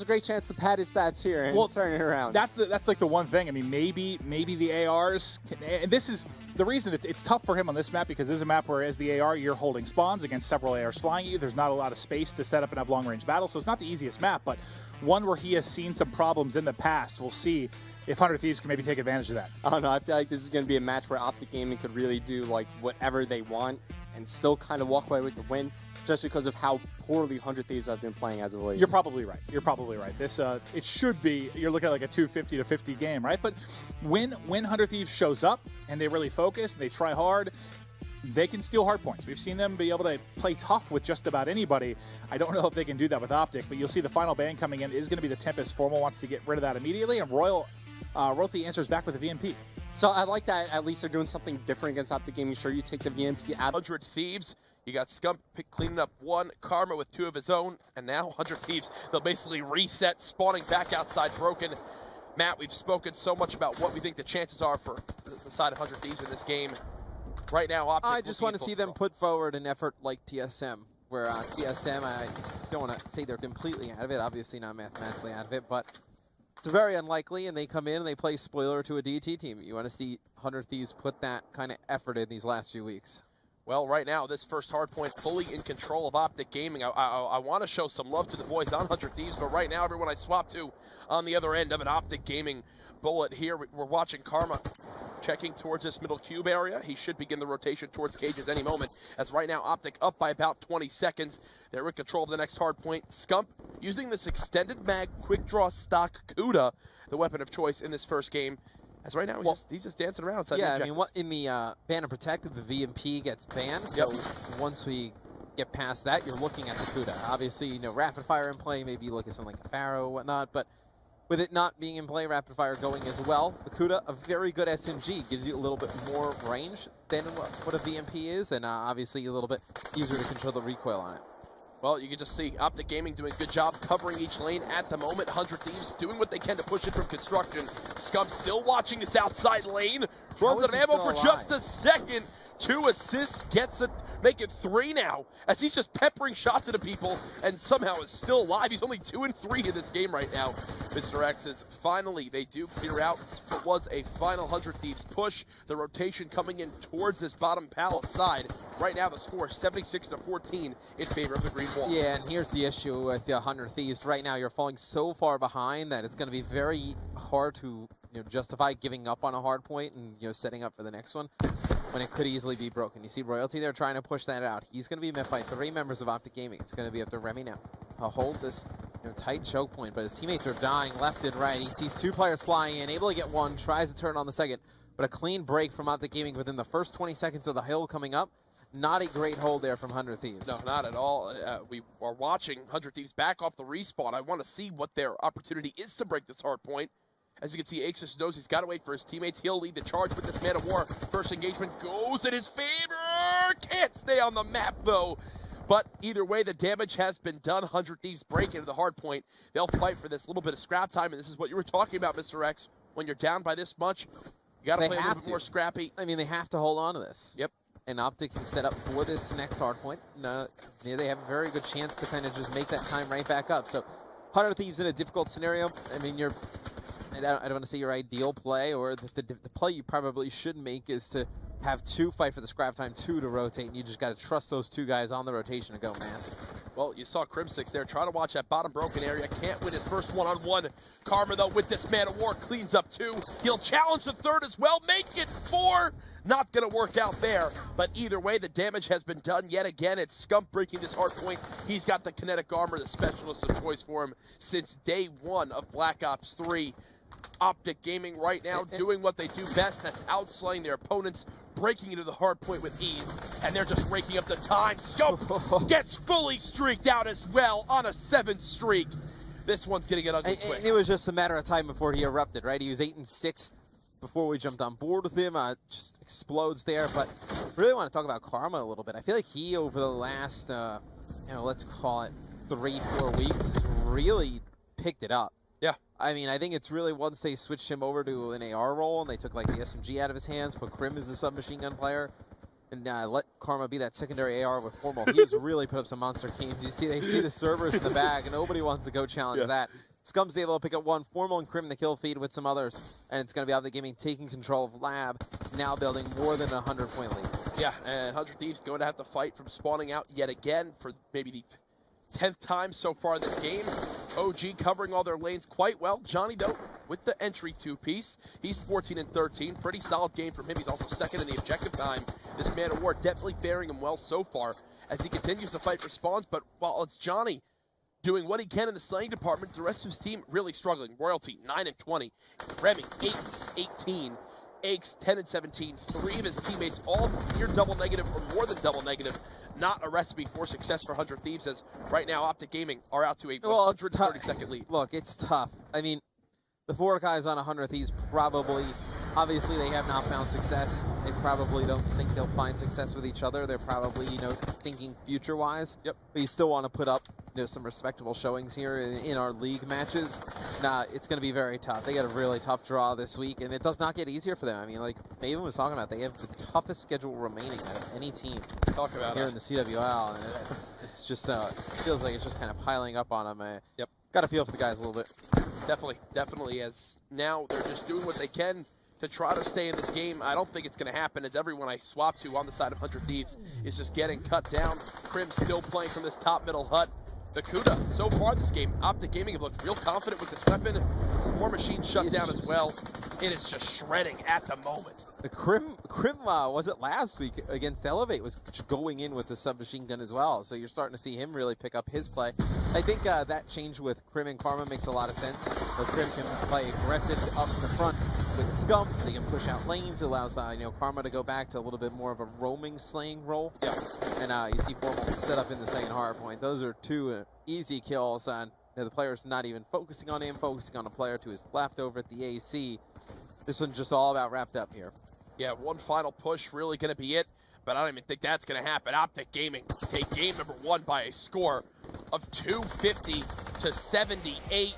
a great chance to pad his stats here and turn it around. That's like the one thing. I mean, maybe the ARs can, and this is the reason it's tough for him on this map, because this is a map where as the AR you're holding spawns against several ARs flying at you. There's not a lot of space to set up and have long range battles, so it's not the easiest map, but one where he has seen some problems in the past. We'll see if 100 Thieves can maybe take advantage of that. I don't know. I feel like this is going to be a match where Optic Gaming could really do like whatever they want and still kind of walk away with the win, just because of how poorly 100 Thieves have been playing as of late. You're probably right. This it should be, you're looking at like a 250 to 50 game, right? But when 100 Thieves shows up and they really focus, they try hard, they can steal hard points. We've seen them be able to play tough with just about anybody. I don't know if they can do that with Optic, but you'll see the final ban coming in is going to be the Tempest. Formal wants to get rid of that immediately, and Royal wrote the answers back with the VMP. So I like that at least they're doing something different against Optic Gaming. Sure, you take the VMP out. 100 Thieves. You got Scump cleaning up one, Karma with 2 of his own, and now 100 Thieves. They'll basically reset, spawning back outside Broken. Matt, we've spoken so much about what we think the chances are for the side of 100 Thieves in this game. Right now, Optic, I just want to see them put forward an effort like TSM, where TSM, I don't want to say they're completely out of it, obviously not mathematically out of it, but it's very unlikely, and they come in and they play spoiler to a DT team. You want to see 100 Thieves put that kind of effort in these last few weeks. Well, right now, this first hardpoint fully in control of Optic Gaming. I want to show some love to the boys on 100 Thieves, but right now, everyone I swap to on the other end of an Optic Gaming bullet here. We're watching Karma checking towards this middle cube area. He should begin the rotation towards cages any moment, as right now, Optic up by about 20 seconds. They're in control of the next hardpoint. Scump using this extended mag quick draw stock Kuda, the weapon of choice in this first game. As right now, he's just dancing around inside the objective. I mean, in the ban and protected, the VMP gets banned. So once we get past that, you're looking at the Kuda. Obviously, you know, rapid fire in play. Maybe you look at something like a Pharaoh or whatnot. But with it not being in play, rapid fire going as well, the Kuda, a very good SMG, gives you a little bit more range than what a VMP is, and obviously a little bit easier to control the recoil on it. Well, you can just see Optic Gaming doing a good job covering each lane at the moment. 100 Thieves doing what they can to push it from construction. Scump still watching this outside lane. Runs out of ammo for just a second. 2 assists, gets it, make it 3 now, as he's just peppering shots into people and somehow is still alive. He's only 2 and 3 in this game right now. Mr. X is finally, they do clear out. It was a final 100 Thieves push. The rotation coming in towards this bottom palace side. Right now the score 76-14 in favor of the green wall. Yeah, and here's the issue with the 100 Thieves. Right now you're falling so far behind that it's going to be very hard to justify giving up on a hard point and setting up for the next one, when it could easily be broken. You see Royalty there trying to push that out. He's going to be met by 3 members of Optic Gaming. It's going to be up to Remy now. He'll hold this tight choke point, but his teammates are dying left and right. He sees 2 players flying in, able to get one, tries to turn on the second, but a clean break from Optic Gaming within the first 20 seconds of the hill coming up. Not a great hold there from 100 Thieves. No, not at all. We are watching 100 Thieves back off the respawn. I want to see what their opportunity is to break this hard point. As you can see, Axis knows he's got to wait for his teammates. He'll lead the charge with this man of war. First engagement goes in his favor. Can't stay on the map, though. But either way, the damage has been done. 100 Thieves break into the hard point. They'll fight for this little bit of scrap time, and this is what you were talking about, Mr. X. When you're down by this much, you got to play a little bit more scrappy. I mean, they have to hold on to this. Yep. And Optic can set up for this next hard point. They have a very good chance to kind of just make that time right back up. So 100 Thieves in a difficult scenario. I mean, I don't want to say your ideal play, or the play you probably should make is to have 2 fight for the scrap time, 2 to rotate, and you just got to trust those 2 guys on the rotation to go massive. Well, you saw Crimsix there trying to watch that bottom broken area. Can't win his first one-on-one. Karma, though, with this man of war, cleans up 2. He'll challenge the 3rd as well. Make it 4. Not going to work out there. But either way, the damage has been done yet again. It's Scump breaking this hard point. He's got the kinetic armor, the specialist of choice for him since day 1 of Black Ops 3. Optic Gaming right now doing what they do best. That's outslaying their opponents, breaking into the hard point with ease, and they're just raking up the time. Scump gets fully streaked out as well on a 7 streak. This one's getting it ugly quick. It was just a matter of time before he erupted, right? He was 8 and 6 before we jumped on board with him. Just explodes there. But really want to talk about Karma a little bit. I feel like he, over the last, let's call it 3-4 weeks, really picked it up. Yeah. I mean, I think it's really once they switched him over to an AR role and they took like the SMG out of his hands, put Krim as a submachine gun player, and let Karma be that secondary AR with Formal. He's really put up some monster games. You see, they see the servers in the bag, and nobody wants to go challenge that. Scum's able to pick up one, Formal and Crim the kill feed with some others, and it's going to be Optic Gaming taking control of Lab, now building more than a 100-point lead. Yeah, and 100 Thieves going to have to fight from spawning out yet again for maybe the 10th time so far this game. OG covering all their lanes quite well. Johnny, though, with the entry two-piece. He's 14 and 13. Pretty solid game from him. He's also second in the objective time. This Man of War definitely faring him well so far as he continues to fight for spawns. But while it's Johnny doing what he can in the slaying department, the rest of his team really struggling. Royalty, 9 and 20. Remy, 8 and 18. Aches, 10 and 17. 3 of his teammates all near double negative or more than double negative. Not a recipe for success for 100 Thieves, as right now Optic Gaming are out to a 132nd lead. Look, it's tough. I mean, the 4 guys on 100 Thieves probably, obviously they have not found success. They probably don't think they'll find success with each other. They're probably, thinking future-wise. Yep. But you still want to put up, some respectable showings here in our league matches. Nah, it's going to be very tough. They got a really tough draw this week, and it does not get easier for them. I mean, like Maven was talking about, they have the toughest schedule remaining out of any team here in the CWL. And it's just, feels like it's just kind of piling up on them. Yep. Got to feel for the guys a little bit. Definitely, as now they're just doing what they can to try to stay in this game. I don't think it's going to happen, as everyone I swap to on the side of 100 Thieves is just getting cut down. Crim still playing from this top middle hut. The Kuda, so far this game, Optic Gaming have looked real confident with this weapon. War Machine shut down as well. It is just shredding at the moment. The Crim was it last week against Elevate, was going in with the submachine gun as well. So you're starting to see him really pick up his play. I think that change with Crim and Karma makes a lot of sense. Where Crim can play aggressive up in the front with Scum. They can push out lanes, allows Karma to go back to a little bit more of a roaming slaying role. Yeah. And you see Formal set up in the second hard point. Those are 2 easy kills, and the player's not even focusing on him, focusing on a player to his left over at the AC. This one's just all about wrapped up here. Yeah, one final push really going to be it, but I don't even think that's going to happen. Optic Gaming take game number 1 by a score of 250 to 78.